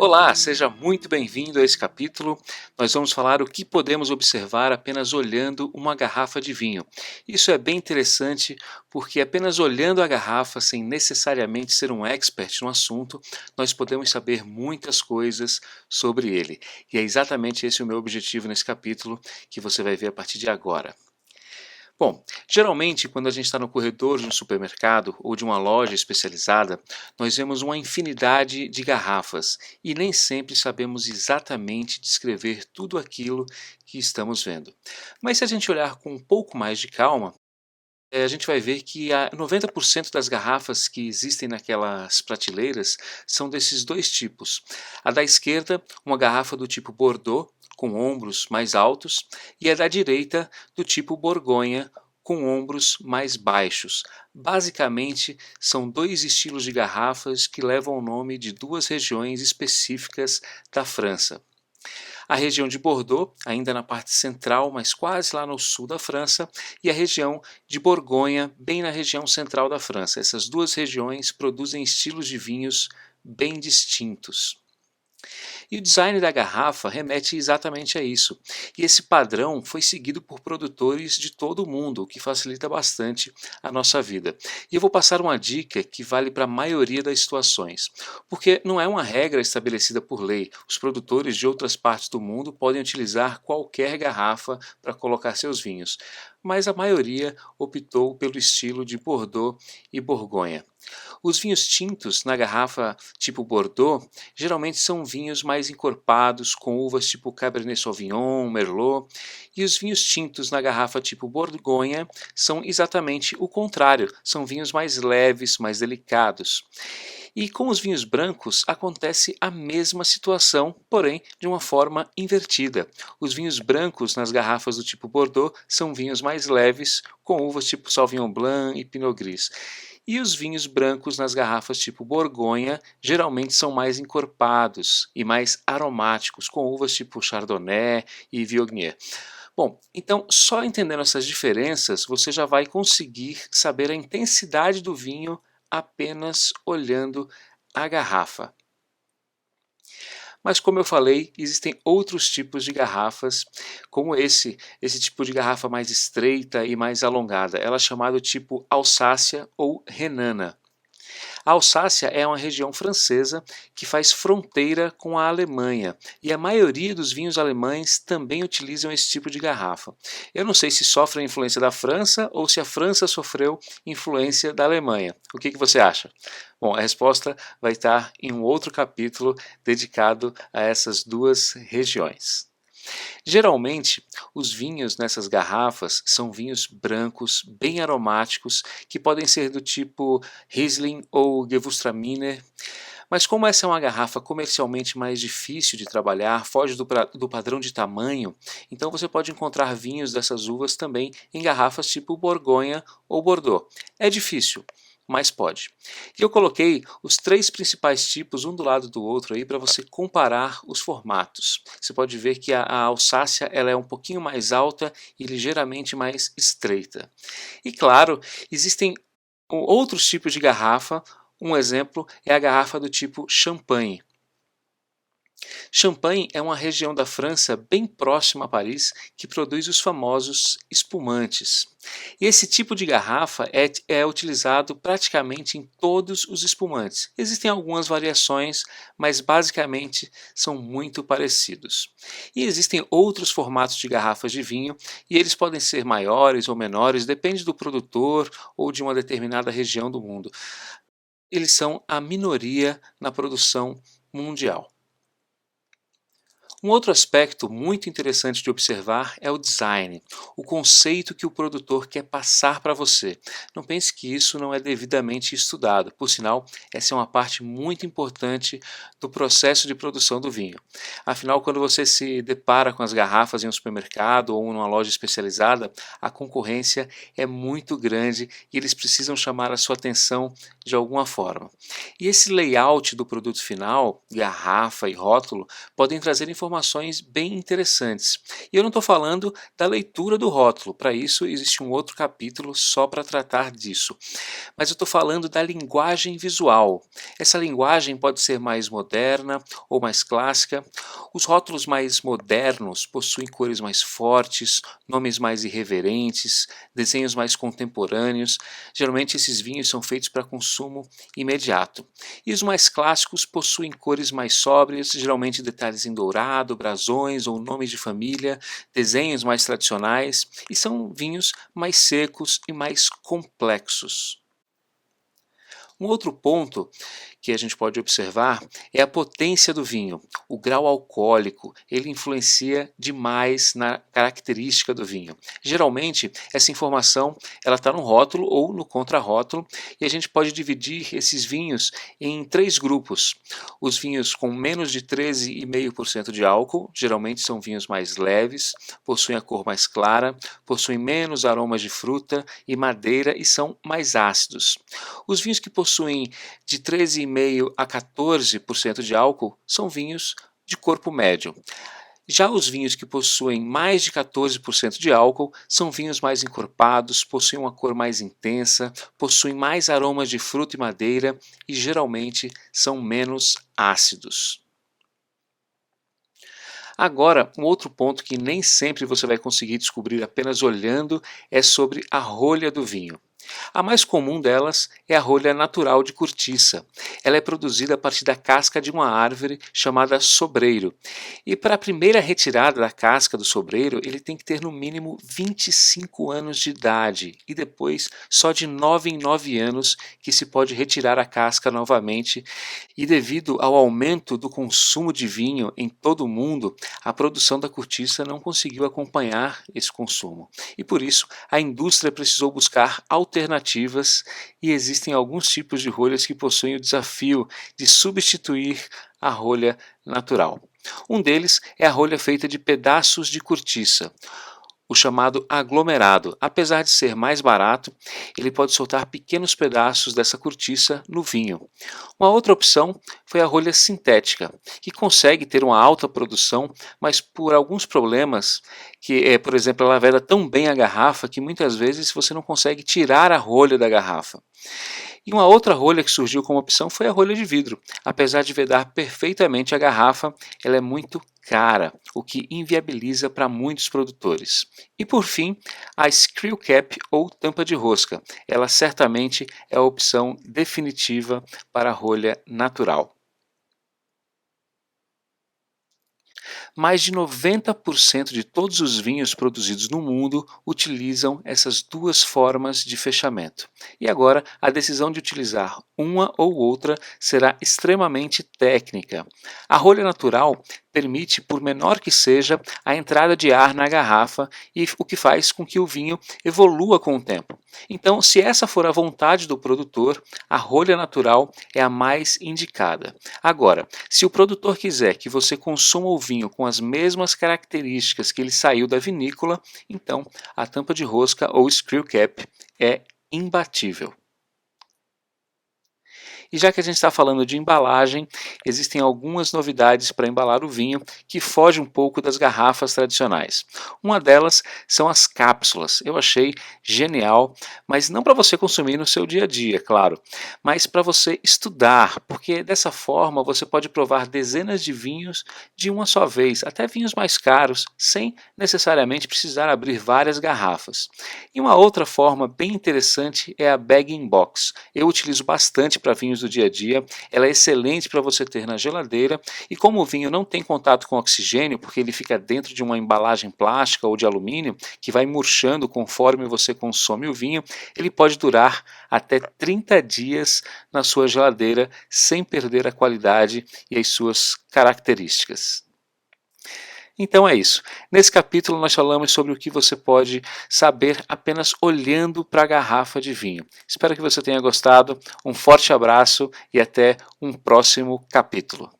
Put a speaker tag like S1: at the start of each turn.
S1: Olá, seja muito bem-vindo a esse capítulo. Nós vamos falar o que podemos observar apenas olhando uma garrafa de vinho. Isso é bem interessante porque apenas olhando a garrafa, sem necessariamente ser um expert no assunto, nós podemos saber muitas coisas sobre ele. E é exatamente esse o meu objetivo nesse capítulo que você vai ver a partir de agora. Bom, geralmente quando a gente está no corredor de um supermercado ou de uma loja especializada, nós vemos uma infinidade de garrafas e nem sempre sabemos exatamente descrever tudo aquilo que estamos vendo. Mas se a gente olhar com um pouco mais de calma, a gente vai ver que 90% das garrafas que existem naquelas prateleiras são desses dois tipos. A da esquerda, uma garrafa do tipo Bordeaux, com ombros mais altos, e a da direita, do tipo Borgonha, com ombros mais baixos. Basicamente, são dois estilos de garrafas que levam o nome de duas regiões específicas da França. A região de Bordeaux, ainda na parte central, mas quase lá no sul da França, e a região de Borgonha, bem na região central da França. Essas duas regiões produzem estilos de vinhos bem distintos. E o design da garrafa remete exatamente a isso. E esse padrão foi seguido por produtores de todo o mundo, o que facilita bastante a nossa vida. E eu vou passar uma dica que vale para a maioria das situações, porque não é uma regra estabelecida por lei. Os produtores de outras partes do mundo podem utilizar qualquer garrafa para colocar seus vinhos, mas a maioria optou pelo estilo de Bordeaux e Borgonha. Os vinhos tintos na garrafa tipo Bordeaux geralmente são vinhos mais encorpados, com uvas tipo Cabernet Sauvignon, Merlot, e os vinhos tintos na garrafa tipo Borgonha são exatamente o contrário, são vinhos mais leves, mais delicados. E com os vinhos brancos acontece a mesma situação, porém de uma forma invertida. Os vinhos brancos nas garrafas do tipo Bordeaux são vinhos mais leves, com uvas tipo Sauvignon Blanc e Pinot Gris. E os vinhos brancos nas garrafas tipo Borgonha geralmente são mais encorpados e mais aromáticos, com uvas tipo Chardonnay e Viognier. Bom, então só entendendo essas diferenças você já vai conseguir saber a intensidade do vinho apenas olhando a garrafa. Mas como eu falei, existem outros tipos de garrafas, como esse tipo de garrafa mais estreita e mais alongada. Ela é chamada tipo Alsácia ou Renana. A Alsácia é uma região francesa que faz fronteira com a Alemanha e a maioria dos vinhos alemães também utilizam esse tipo de garrafa. Eu não sei se sofre a influência da França ou se a França sofreu influência da Alemanha. O que você acha? Bom, a resposta vai estar em um outro capítulo dedicado a essas duas regiões. Geralmente, os vinhos nessas garrafas são vinhos brancos, bem aromáticos, que podem ser do tipo Riesling ou Gewürztraminer. Mas como essa é uma garrafa comercialmente mais difícil de trabalhar, foge do padrão de tamanho, então você pode encontrar vinhos dessas uvas também em garrafas tipo Borgonha ou Bordeaux. É difícil, mas pode. E eu coloquei os três principais tipos um do lado do outro aí para você comparar os formatos. Você pode ver que a Alsácia ela é um pouquinho mais alta e ligeiramente mais estreita. E claro, existem outros tipos de garrafa. Um exemplo é a garrafa do tipo Champagne. Champagne é uma região da França bem próxima a Paris que produz os famosos espumantes. E esse tipo de garrafa é utilizado praticamente em todos os espumantes. Existem algumas variações, mas basicamente são muito parecidos. E existem outros formatos de garrafas de vinho e eles podem ser maiores ou menores, depende do produtor ou de uma determinada região do mundo. Eles são a minoria na produção mundial. Um outro aspecto muito interessante de observar é o design, o conceito que o produtor quer passar para você. Não pense que isso não é devidamente estudado, por sinal, essa é uma parte muito importante do processo de produção do vinho. Afinal, quando você se depara com as garrafas em um supermercado ou numa loja especializada, a concorrência é muito grande e eles precisam chamar a sua atenção de alguma forma. E esse layout do produto final, garrafa e rótulo, podem trazer informações informações bem interessantes. E eu não estou falando da leitura do rótulo, para isso existe um outro capítulo só para tratar disso. Mas eu estou falando da linguagem visual. Essa linguagem pode ser mais moderna ou mais clássica. Os rótulos mais modernos possuem cores mais fortes, nomes mais irreverentes, desenhos mais contemporâneos. Geralmente esses vinhos são feitos para consumo imediato. E os mais clássicos possuem cores mais sóbrias, geralmente detalhes em dourado, brasões ou nomes de família, desenhos mais tradicionais, e são vinhos mais secos e mais complexos. Um outro ponto que a gente pode observar é a potência do vinho. O grau alcoólico, ele influencia demais na característica do vinho. Geralmente, essa informação ela está no rótulo ou no contrarótulo, e a gente pode dividir esses vinhos em 3 grupos. Os vinhos com menos de 13,5% de álcool, geralmente são vinhos mais leves, possuem a cor mais clara, possuem menos aromas de fruta e madeira e são mais ácidos. Os vinhos que possuem de 13,5% a 14% de álcool são vinhos de corpo médio. Já os vinhos que possuem mais de 14% de álcool são vinhos mais encorpados, possuem uma cor mais intensa, possuem mais aromas de fruta e madeira e geralmente são menos ácidos. Agora, um outro ponto que nem sempre você vai conseguir descobrir apenas olhando é sobre a rolha do vinho. A mais comum delas é a rolha natural de cortiça. Ela é produzida a partir da casca de uma árvore chamada sobreiro. E para a primeira retirada da casca do sobreiro, ele tem que ter no mínimo 25 anos de idade. E depois, só de 9 em 9 anos que se pode retirar a casca novamente. E devido ao aumento do consumo de vinho em todo o mundo, a produção da cortiça não conseguiu acompanhar esse consumo. E por isso, a indústria precisou buscar alternativas e existem alguns tipos de rolhas que possuem o desafio de substituir a rolha natural. Um deles é a rolha feita de pedaços de cortiça, o chamado aglomerado. Apesar de ser mais barato, ele pode soltar pequenos pedaços dessa cortiça no vinho. Uma outra opção foi a rolha sintética, que consegue ter uma alta produção, mas por alguns problemas, por exemplo, ela veda tão bem a garrafa que muitas vezes você não consegue tirar a rolha da garrafa. E uma outra rolha que surgiu como opção foi a rolha de vidro. Apesar de vedar perfeitamente a garrafa, ela é muito cara, o que inviabiliza para muitos produtores. E por fim, a screw cap ou tampa de rosca. Ela certamente é a opção definitiva para a rolha natural. Mais de 90% de todos os vinhos produzidos no mundo utilizam essas duas formas de fechamento. E agora, a decisão de utilizar uma ou outra será extremamente técnica. A rolha natural permite, por menor que seja, a entrada de ar na garrafa e o que faz com que o vinho evolua com o tempo. Então, se essa for a vontade do produtor, a rolha natural é a mais indicada. Agora, se o produtor quiser que você consuma o vinho com as mesmas características que ele saiu da vinícola, então a tampa de rosca ou screw cap é imbatível. E já que a gente está falando de embalagem, existem algumas novidades para embalar o vinho que fogem um pouco das garrafas tradicionais. Uma delas são as cápsulas. Eu achei genial, mas não para você consumir no seu dia a dia, claro, mas para você estudar, porque dessa forma você pode provar dezenas de vinhos de uma só vez, até vinhos mais caros, sem necessariamente precisar abrir várias garrafas. E uma outra forma bem interessante é a bag-in-box. Eu utilizo bastante para vinhos do dia a dia, ela é excelente para você ter na geladeira e como o vinho não tem contato com oxigênio, porque ele fica dentro de uma embalagem plástica ou de alumínio, que vai murchando conforme você consome o vinho, ele pode durar até 30 dias na sua geladeira sem perder a qualidade e as suas características. Então é isso. Nesse capítulo nós falamos sobre o que você pode saber apenas olhando para a garrafa de vinho. Espero que você tenha gostado. Um forte abraço e até um próximo capítulo.